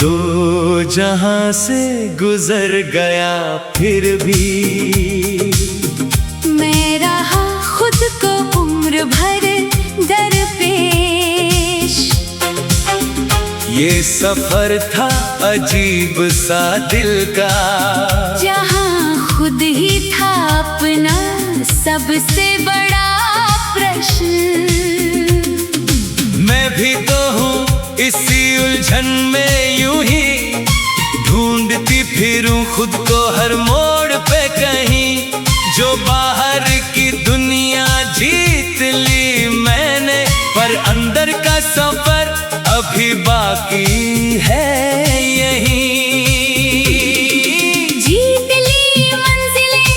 दो जहां से गुजर गया फिर भी मैं रहा खुद को उम्र भर दरपेश। ये सफर था अजीब सा दिल का, जहां खुद ही था अपना सबसे बड़ा प्रश्न। मैं भी तो हूँ इसी उलझन में, यूं ही ढूंढती फिरूं खुद को हर मोड़ पे कहीं। जो बाहर की दुनिया जीत ली मैंने, पर अंदर का सफर अभी बाकी है यहीं। जीत ली मंजिलें,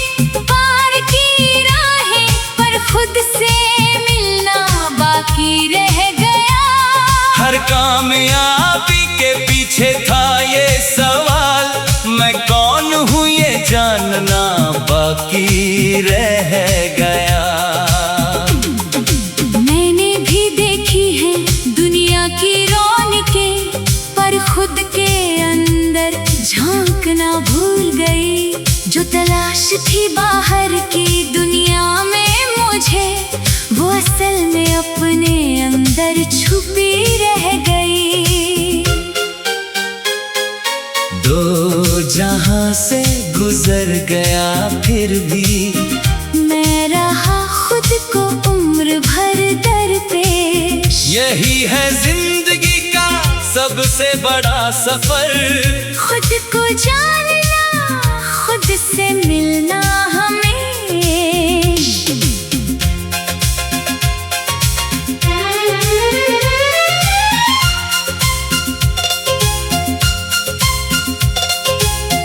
पार की राहें, पर खुद से मिलना बाकी रह गया। हर कामयाबी के पीछे था ये सवाल, मैं कौन हूँ ये जानना बाकी रह गया। मैंने भी देखी है दुनिया की रौनकें, पर खुद के अंदर झांकना भूल गई। जो तलाश थी बाहर की दुनिया में मुझे, वो असल में अपने अंदर छुपी रह गई। दो जहां से गुजर गया फिर भी मैं रहा खुद को उम्र भर दरपेश। यही है जिंदगी का सबसे बड़ा सफर, खुद को जानना, खुद से मिलना हमें।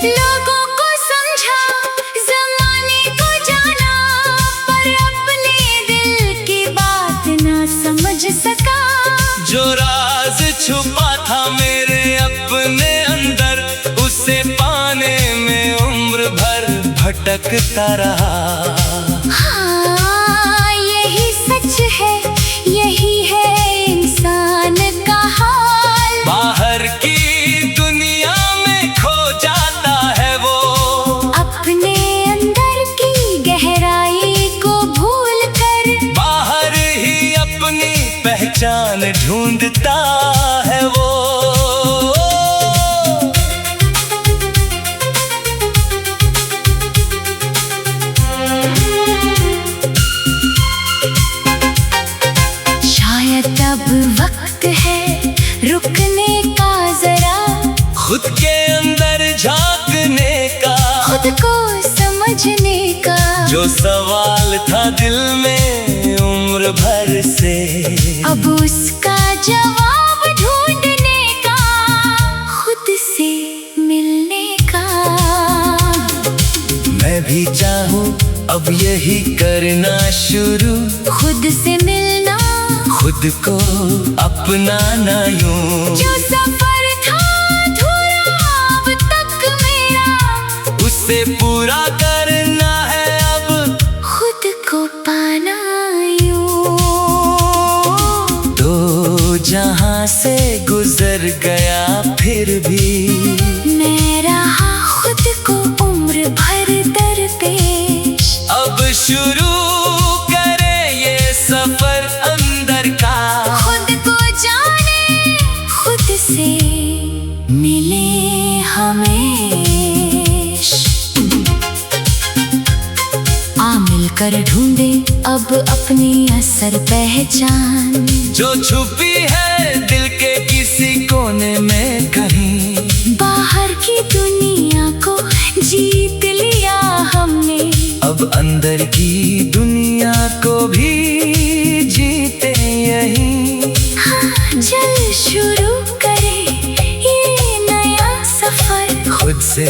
लोगों को समझा, ज़माने को जाना, पर अपने दिल की बात ना समझ सका। जो राज छुपा था मेरे अपने अंदर, उसे पाने में उम्र भर भटकता रहा। हाँ, यही सच है, यही है इंसान का हाल। बाहर की दुनिया में खो जाता है वो, अपने अंदर की गहराई को भूल कर। बाहर ही अपनी पहचान ढूंढता है वो। शायद अब वक्त है रुकने का जरा, खुद के अंदर झांकने का, खुद को समझने का। जो सवाल था दिल में उम्र भर से, अब उसका जवाब ढूंढने का, खुद से मिलने का। मैं भी चाहूँ अब यही करना शुरू, खुद से मिलना, खुद को अपनाना यूं। जो सफर था अधूरा अब तक मेरा, उसे पूरा करना है अब, खुद को पाना यूं। दो जहां से गुजर गया फिर भी मैं रहा खुद को उम्र भर दरपेश। अब शुरू करे ये सफर अंदर का, खुद को जाने, खुद से मिले हमेश। आ मिलकर ढूंढे अब अपनी असर पहचान, जो छुपी है दिल के किसी कोने में कहीं। बाहर की दुनिया को जीत लिया हमने, अब अंदर की दुनिया को भी जीते यहीं। हाँ, चल शुरू करे ये नया सफर, खुद से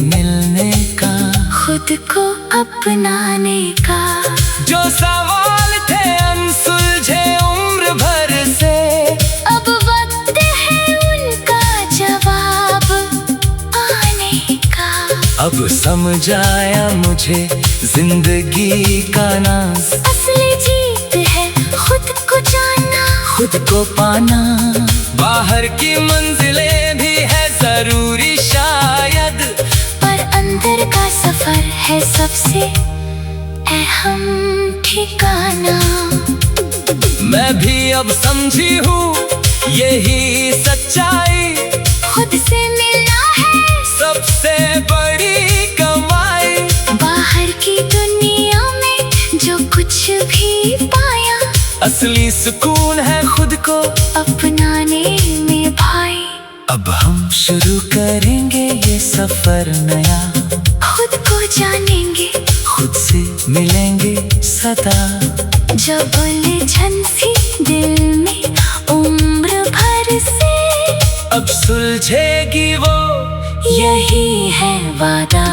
मिलने का, खुद को अपनाने का। जो सवाल थे अनसुलझे उम्र भर से, अब वक्त है उनका जवाब आने का। अब समझ आया मुझे जिंदगी का नाज, असली जीत है खुद को जानना, खुद को पाना। बाहर की मंजिलें भी है है सबसे अहम ठिकाना। मैं भी अब समझी हूँ यही सच्चाई, खुद से मिलना है सबसे बड़ी कमाई। बाहर की दुनिया में जो कुछ भी पाया, असली सुकून है खुद को अपनाने में भाई। अब हम शुरू करेंगे ये सफर नया, खुद को जानेंगे, खुद से मिलेंगे सदा। जब उलझन थी दिल में उम्र भर से, अब सुलझेगी वो यही है वादा।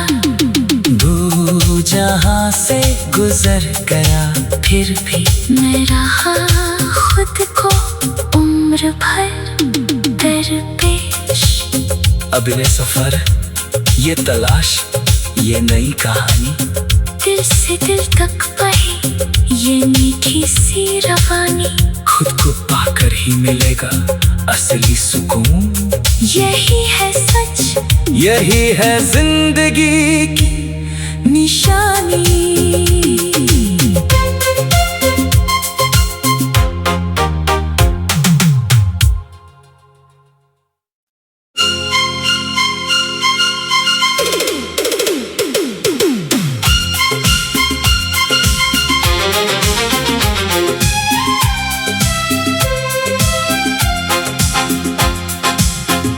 तू जहाँ से गुजर गया फिर भी मैं रहा खुद को उम्र भर दरपेश। अब ये सफर, ये तलाश, ये नई कहानी, दिल से दिल तक बही ये मीठी सी रवानी। खुद को पाकर ही मिलेगा असली सुकून। यही है सच, यही है जिंदगी की निशानी।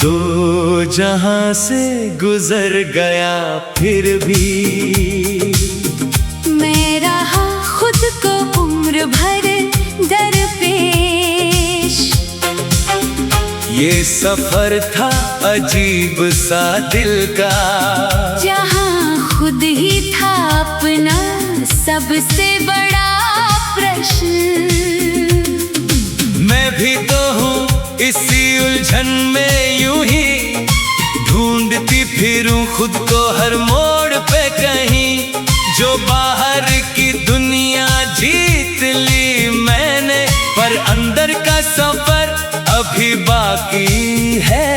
दो जहां से गुजर गया फिर भी मैं रहा खुद को उम्र भर दरपेश। ये सफर था अजीब सा दिल का, जहाँ खुद ही था अपना सबसे बड़ा प्रश्न। मैं भी तो हूँ इसी उलझन में यूं ही ढूंढती फिरूं खुद को हर मोड़ पे कहीं। जो बाहर की दुनिया जीत ली मैंने, पर अंदर का सफर अभी बाकी है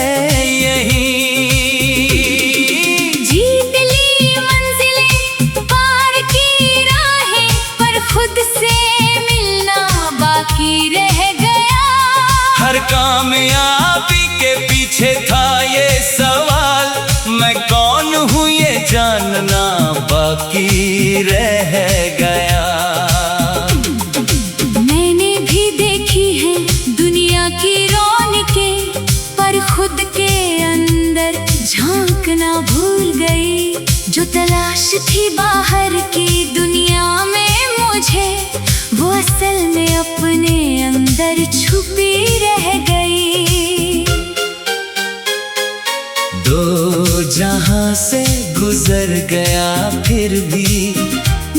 यहीं। जीत ली मंजिलें, पार की राहें, पर खुद से मिलना बाकी रह गया। हर कामयाबी के पीछे था ये सवाल, मैं कौन हूँ ये जानना बाकी रह गया। मैंने भी देखी है दुनिया की रौनकें, पर खुद के अंदर झांकना भूल गई। जो तलाश थी बाहर की दुनिया में मुझे, वो असल में अपने अंदर छुपी रह गई। दो जहां से गुजर गया फिर भी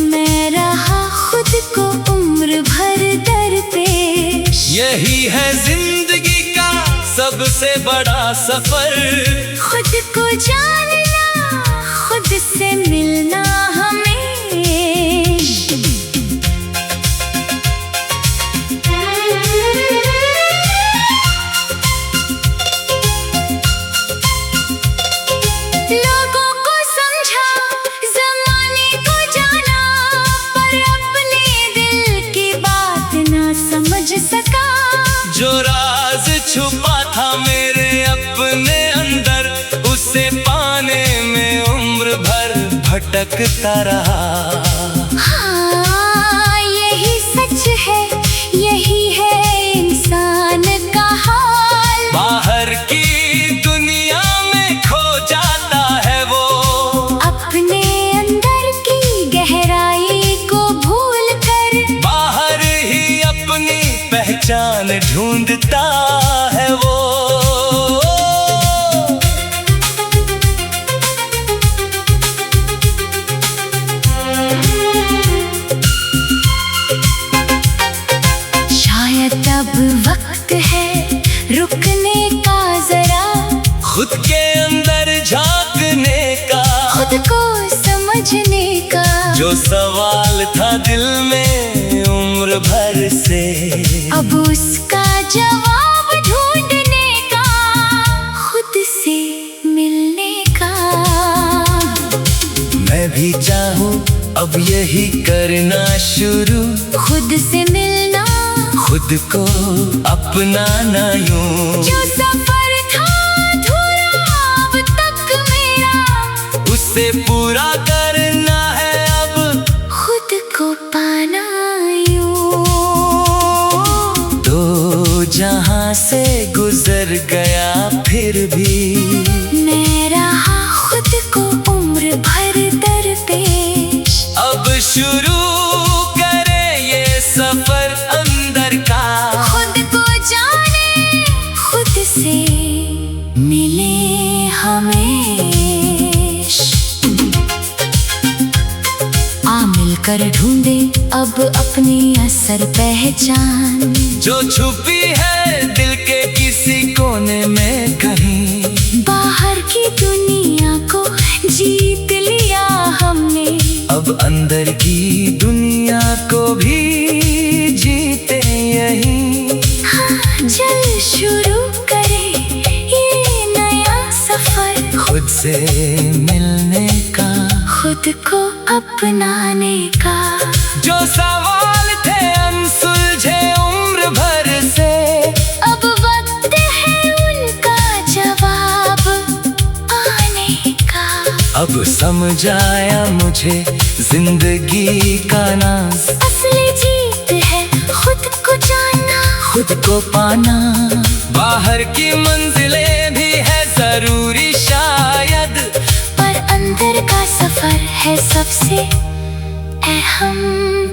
मैं रहा खुद को उम्र भर दरपेश। यही है जिंदगी का सबसे बड़ा सफर। खुद को जानना, खुद से मिलना हमेश। लोगों को समझा, ज़माने को जाना, पर अपने दिल की बात ना समझ सका। जो राज छुपा था मेरे अपने अंदर, उसे पाने में उम्र भर भटकता रहा। हाँ, यही सच है, यही है इंसान का हाल। बाहर की दुनिया में खो जाता है वो, अपने अंदर की गहराई को भूल कर। बाहर ही अपनी पहचान ढूंढता है वो। शायद अब वक्त है रुकने का जरा, खुद के अंदर झांकने का, खुद को समझने का। जो सवाल था दिल में उम्र भर से, अब उसका जवाब ढूंढने का, खुद से मिलने का। मैं भी चाहूं अब यही करना शुरू, खुद से मिलना, खुद को अपनाना यूं। जो सफर था अधूरा अब तक मेरा, उसे पूरा करना है अब खुद को पाना यूं। दो जहां से गुजर गया फिर भी मैं रहा खुद को उम्र भर दरपेश। अब शुरू करें ये सफर अंदर का, खुद को जाने, खुद से मिले हमेश। आ मिलकर ढूंढे अब अपनी असर पहचान, जो छुपी है दिल के किसी कोने में कहीं। बाहर की दुनिया को जीत लिया हमने, अब अंदर की दुनिया को भी जीते यहीं। हाँ, चल शुरू करें ये नया सफर, खुद से मिलने का, खुद को अपनाने का। जो सवाल थे अनसुलझे उम्र भर से, अब वक्त है उनका जवाब आने का। अब समझ आया मुझे जिंदगी का नाज, असली जीत है खुद को जानना, खुद को पाना। बाहर की मंजिलें भी है जरूरी शायद, पर अंदर का सफर है सबसे अहम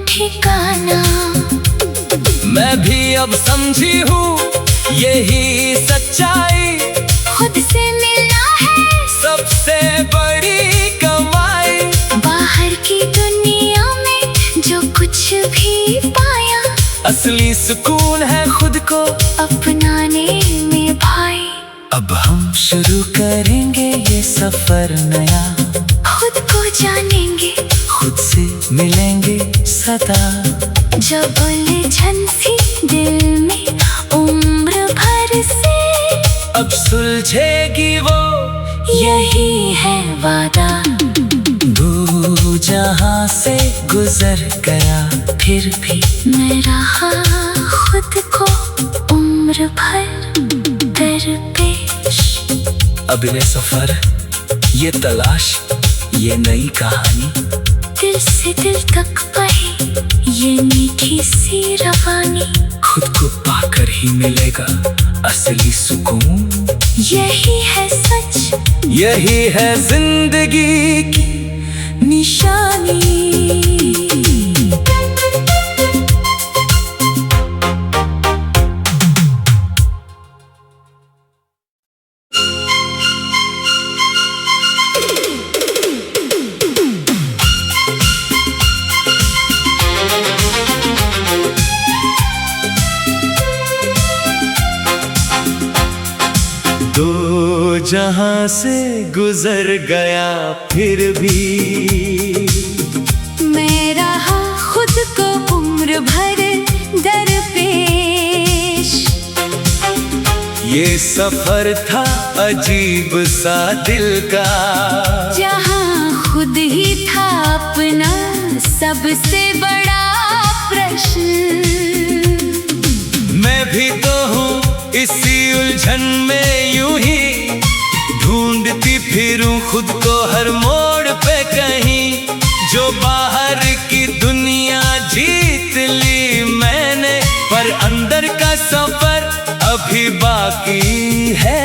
ठिकाना। मैं भी अब समझी हूँ यही सच्चाई, खुद से मिलना है सबसे बड़ी कमाई। बाहर की दुनिया में जो कुछ भी पाया, असली सुकून है खुद को अपनाने में भाई। अब हम शुरू करेंगे ये सफर नया, खुद को जानेंगे, खुद से मिलेंगे सदा। जब उलझन सी दिल में उम्र भर से, अब सुलझेगी वो यही है वादा। दो जहां से गुजर गया फिर भी मैं रहा खुद को उम्र भर दरपेश। अब ये सफर, ये तलाश, ये नई कहानी, दिल से दिल तक बही ये मीठी सी रवानी। खुद को पाकर ही मिलेगा असली सुकून। यही है सच, यही है जिंदगी की निशानी। दो जहां से गुजर गया फिर भी मैं रहा खुद को उम्र भर दरपेश। ये सफर था अजीब सा दिल का, जहाँ खुद ही था अपना सबसे बड़ा प्रश्न। मैं भी तो हूँ इसी उलझन में यूं ही ढूंढती फिरूं खुद को हर मोड़ पे कहीं। जो बाहर की दुनिया जीत ली मैंने, पर अंदर का सफर अभी बाकी है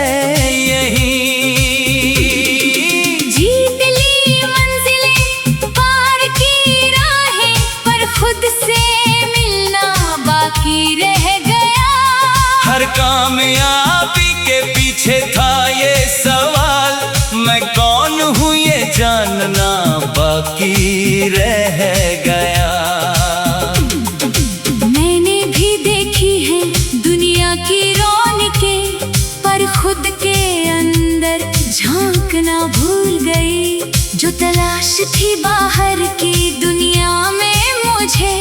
यहीं। जीत ली मंजिलें, पार की राहें, पर खुद से मिलना बाकी रह गया। हर कामयाबी के पीछे था ये सवाल, मैं कौन हूँ ये जानना बाकी रह गया। मैंने भी देखी है दुनिया की रौनकें, पर खुद के अंदर झांकना भूल गई। जो तलाश थी बाहर की दुनिया में मुझे,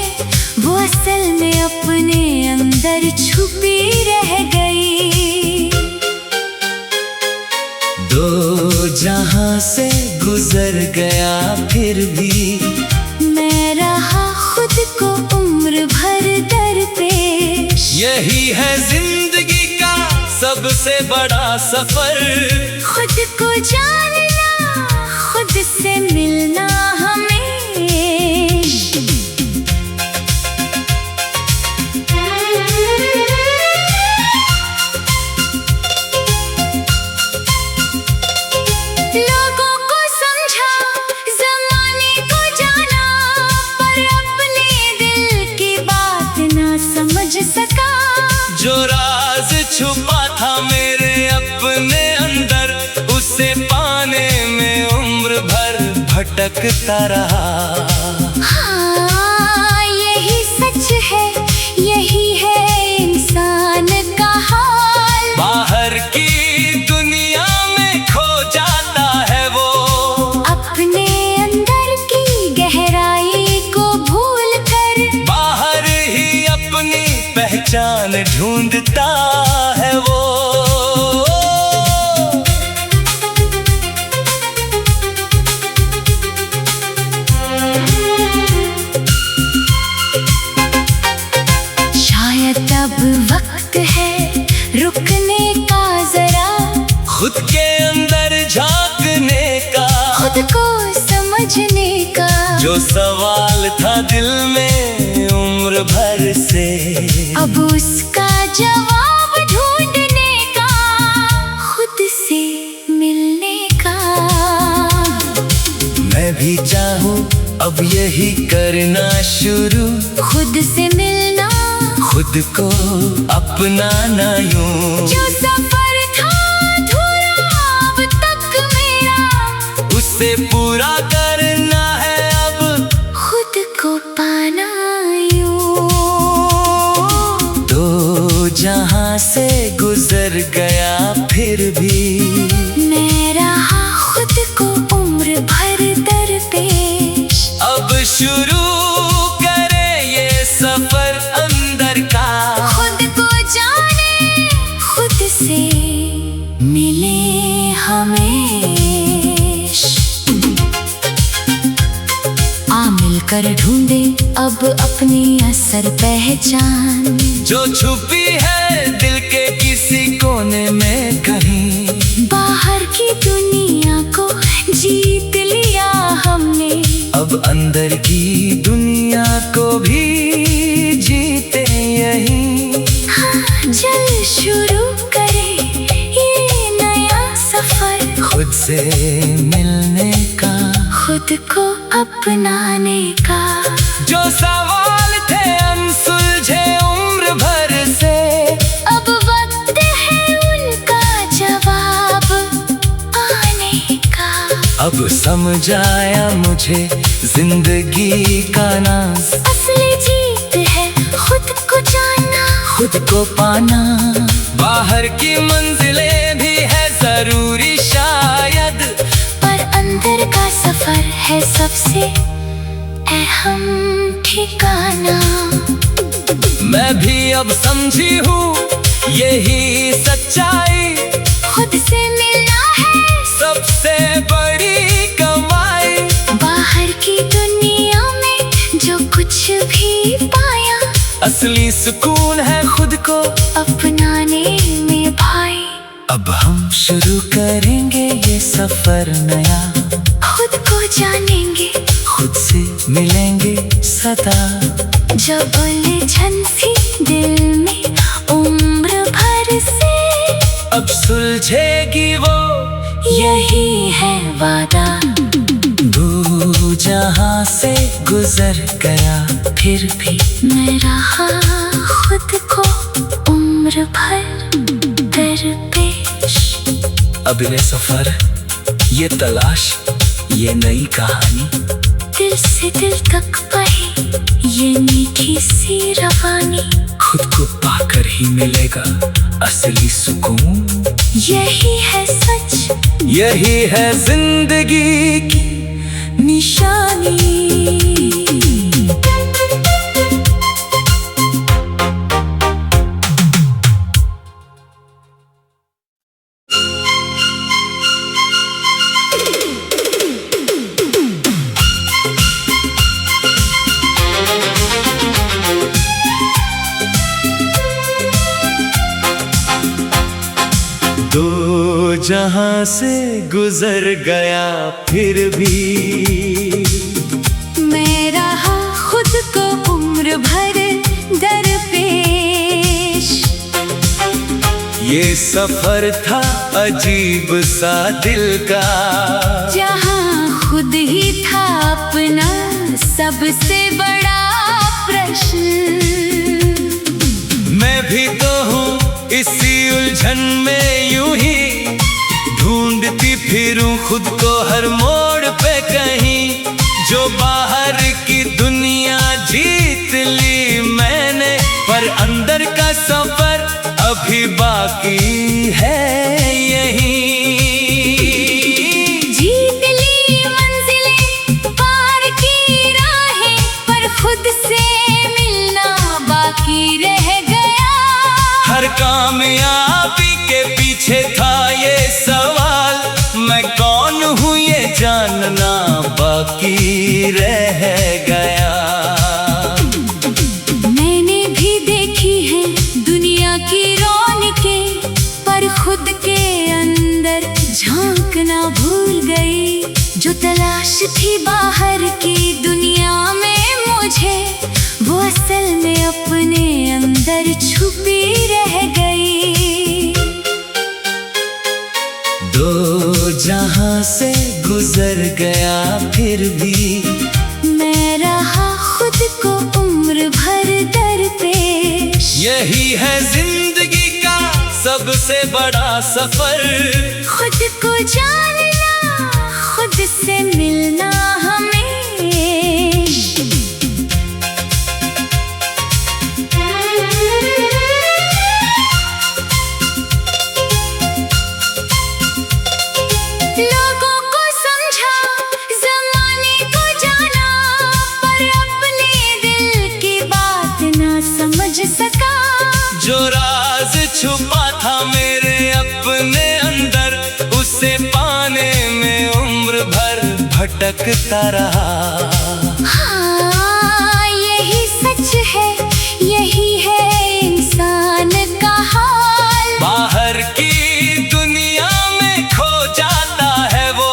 वो असल में अपने अंदर छुपी रह गई। दो जहां से गुजर गया फिर भी मैं रहा खुद को उम्र भर दरपेश। यही है जिंदगी का सबसे बड़ा सफर, खुद को जानना, खुद से मिलना हमें। लोगों को समझा, ज़माने को जाना, पर अपने दिल की बात ना समझ सका। जो राज छुपा था मेरे अपने अंदर, उसे पाने में उम्र भर भटकता रहा। हाँ, यही सच है, यही है इंसान का हाल। बाहर की दुनिया में खो जाता है वो, अपने अंदर की गहराई को भूल कर। बाहर ही अपनी पहचान ढूंढता है वो। शायद अब वक्त है रुकने का जरा, खुद के अंदर झांकने का, खुद को समझने का। जो सवाल था दिल में उम्र भर से, अब उसका जवाब ढूंढने का, खुद से मिलने का। मैं भी चाहूँ अब यही करना शुरू, खुद से मिलना, खुद को अपनाना यूं। जो सफर था अधूरा अब तक मेरा, उसे पूरा करना है अब, खुद को पाना यूं। दो जहां से गुजर गया फिर भी मैं रहा खुद को उम्र भर दरपेश। अब शुरू करें ये सफर अंदर का, खुद को जाने, खुद से मिले हमेश। आ मिलकर ढूंढे अब अपनी असर पहचान, जो छुपी है दिल के किसी कोने में कहीं। बाहर की दुनिया को जीत लिया हमने, अब अंदर की दुनिया को भी जीते यहीं। हाँ, चल शुरू करें ये नया सफर, खुद से मिलने का, खुद को अपनाने का। जो सवाल थे अनसुलझे उम्र भर से, अब वक्त है उनका जवाब आने का। अब समझ आया मुझे जिंदगी का नाज, असली जीत है खुद को जानना, खुद को पाना। बाहर की मंजिलें भी है जरूरी शायद, पर अंदर का सफर है सबसे अहम ठिकाना। मैं भी अब समझी हूँ यही सच्चाई, खुद से मिलना है सबसे बड़ी कमाई। बाहर की दुनिया में जो कुछ भी पाया, असली सुकून है खुद को अपनाने में भाई। अब हम शुरू करेंगे ये सफर नया, खुद को जानेंगे, खुद से मिलेंगे सदा। जब उलझन थी दिल में उम्र भर से, अब सुलझेगी वो, यही है वादा। दो जहां से गुजर गया फिर भी मैं रहा खुद को उम्र भर दरपेश। अब ये सफर, ये तलाश, ये नई कहानी, दिल से दिल तक बही ये मीठी सी रवानी। खुद को पाकर ही मिलेगा असली सुकून। यही है सच, यही है जिंदगी की निशानी। जहां से गुजर गया फिर भी मैं रहा खुद को उम्र भर दरपेश। ये सफर था अजीब सा दिल का, जहां खुद ही था अपना सबसे बड़ा प्रश्न। मैं भी तो हूँ इसी उलझन में यूं ही ढूंढती फिरूं खुद को हर मोड़ पे कहीं। जो बाहर की दुनिया जीत ली मैंने, पर अंदर का सफर अभी बाकी है यहीं। जीत ली मंजिलें, पार की राहें, पर खुद से मिलना बाकी रह गया। हर कामयाबी के पीछे था ये सवाल, मैं कौन हूँ ये जानना बाकी रह गया। मैंने भी देखी है दुनिया की रौनकें, पर खुद के अंदर झांकना भूल गई। जो तलाश थी बाहर की दुनिया में मुझे, वो असल में अपने अंदर छुपी रह गई। दो जहां से गुजर गया फिर भी मैं रहा खुद को उम्र भर दरपेश। यही है जिंदगी का सबसे बड़ा सफर, खुद को जानना, खुद से मिलना हमेशा। लोगों को समझा, ज़माने को जाना, पर अपने दिल की बात ना समझ सका। जो राज छुपा था मेरे अपने अंदर, उसे पाने में उम्र भर भटकता रहा। हाँ, यही सच है, यही है इंसान का हाल। बाहर की दुनिया में खो जाता है वो,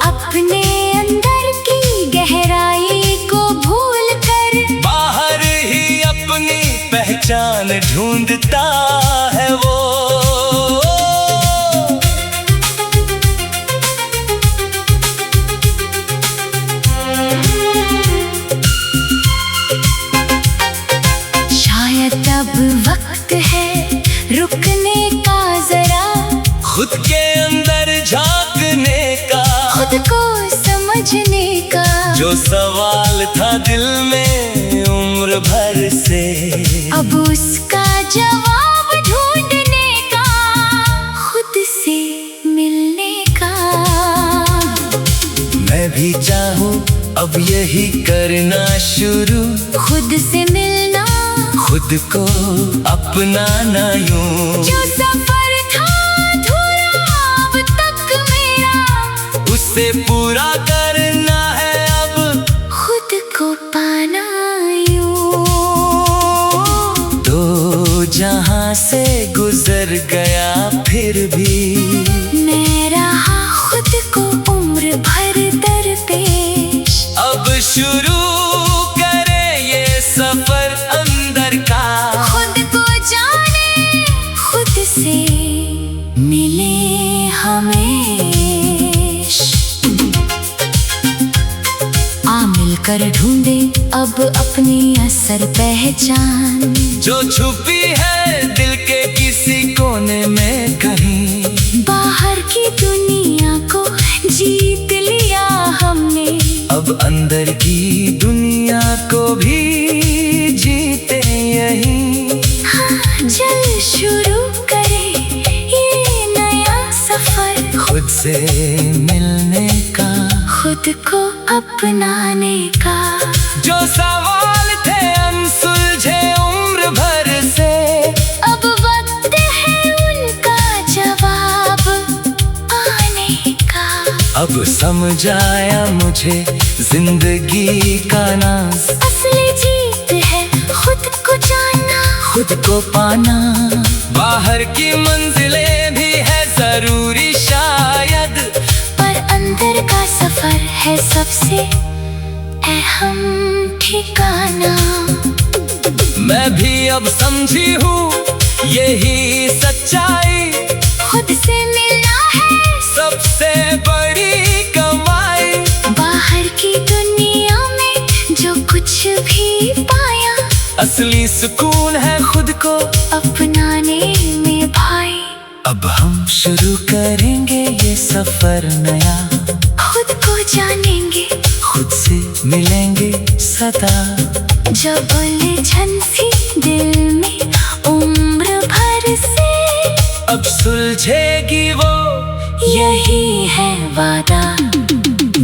अपने अंदर की गहराई को भूल कर। बाहर ही अपनी पहचान ढूंढता है वो। शायद अब वक्त है रुकने का जरा, खुद के अंदर झांकने का, खुद को समझने का। जो सवाल था दिल में उम्र भर से, अब उसका जवाब ढूंढने का, खुद से मिलने का। मैं भी चाहूँ अब यही करना शुरू, खुद से मिलना, खुद को अपनाना यूं। जो सफर था अधूरा अब तक मेरा, उसे पूरा करना है अब, खुद को पाना यूं। दो जहां से गुजर गया फिर भी मैं रहा खुद को उम्र भर दरपेश। अब शुरू करे ये सफर अंदर का, खुद को जाने, खुद से मिले हमेशा। आ मिलकर ढूंढे अब अपनी असर पहचान, जो छुपी है दिल के किसी कोने में कहीं। बाहर की दुनिया को जीत लिया हमने, अब अंदर की दुनिया को भी जीते यहीं। हाँ, चल शुरू करे ये नया सफर, खुद से मिलने का, खुद को अपनाने का। जो सवाल थे अनसुलझे उम्र भर से, अब वक्त है उनका जवाब आने का। अब समझ आया मुझे जिंदगी का नाज, असली जीत है खुद को जानना, खुद को पाना। बाहर की मंजिलें भी है जरूरी है सबसे अहम ठिकाना। मैं भी अब समझी हूँ यही सच्चाई, खुद से मिलना है सबसे बड़ी कमाई। बाहर की दुनिया में जो कुछ भी पाया, असली सुकून है खुद को अपनाने में भाई। अब हम शुरू करेंगे ये सफर नया, खुद को जानेंगे, खुद से मिलेंगे सदा। जब उलझन सी दिल में उम्र भर से, अब सुलझेगी वो यही है वादा।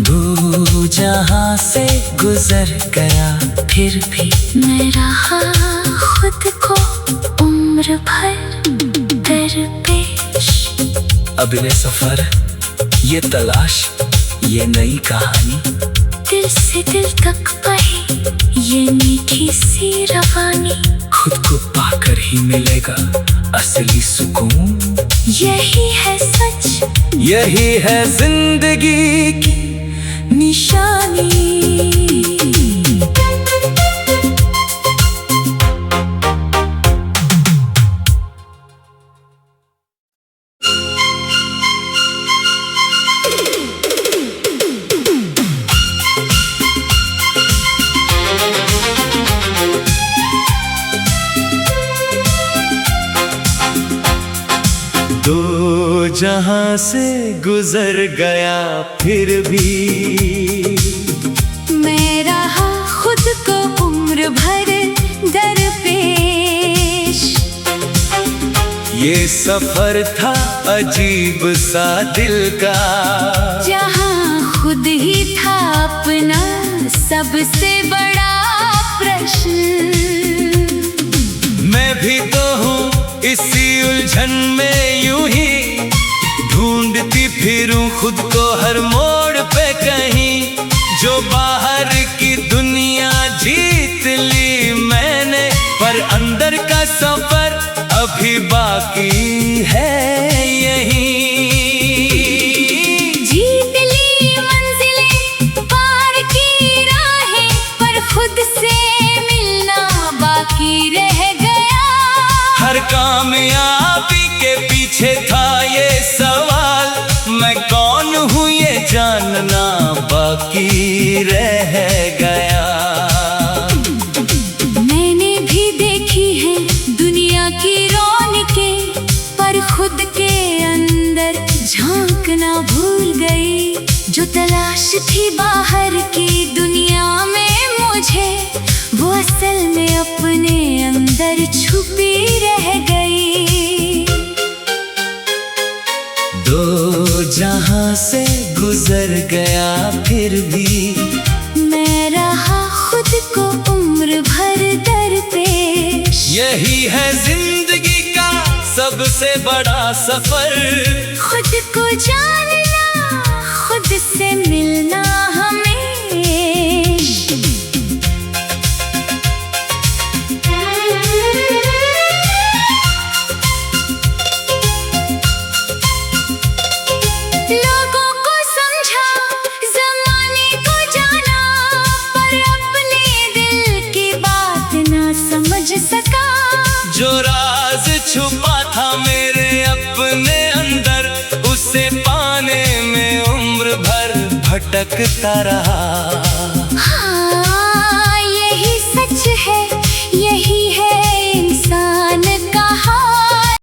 तू जहाँ से गुजर गया फिर भी मैं रहा खुद को उम्र भर दरपेश। अब ये सफर, ये तलाश, ये नई कहानी, दिल से दिल तक बही ये मीठी सी रवानी। खुद को पाकर ही मिलेगा असली सुकून। यही है सच, यही है जिंदगी की निशानी। दो जहां से गुजर गया फिर भी मैं रहा खुद को उम्र भर दरपेश। ये सफर था अजीब सा दिल का, जहाँ खुद ही था अपना सबसे बड़ा प्रश्न। मैं भी तो हूँ इसी उलझन में यूं ही ढूंढती फिरूं खुद को हर मोड़ पे कहीं। जो बाहर की दुनिया जीत ली मैंने, पर अंदर का सफर अभी बाकी है यहीं। जीत ली मंजिलें, पार की राहें, पर खुद से मिलना बाकी रह गया। हर कामयाबी के पीछे था ये सवाल, मैं कौन हूँ ये जानना बाकी रह गया। मैंने भी देखी है दुनिया की रौनकें, पर खुद के अंदर झांकना भूल गई। जो तलाश थी बाहर की दुनिया में मुझे, वो असल में अपने अंदर छुपी रह गई। दो जहां से गुजर गया फिर भी मैं रहा खुद को उम्र भर दरपेश। यही है जिंदगी का सबसे बड़ा सफर। खुद को जानना, खुद से मिलना हमें। लोगों को समझा, ज़माने को जाना, पर अपने दिल की बात ना समझ सका। जो राज छुपा था मेरे अपने अंदर, उसे पाने में उम्र भर भटकता रहा।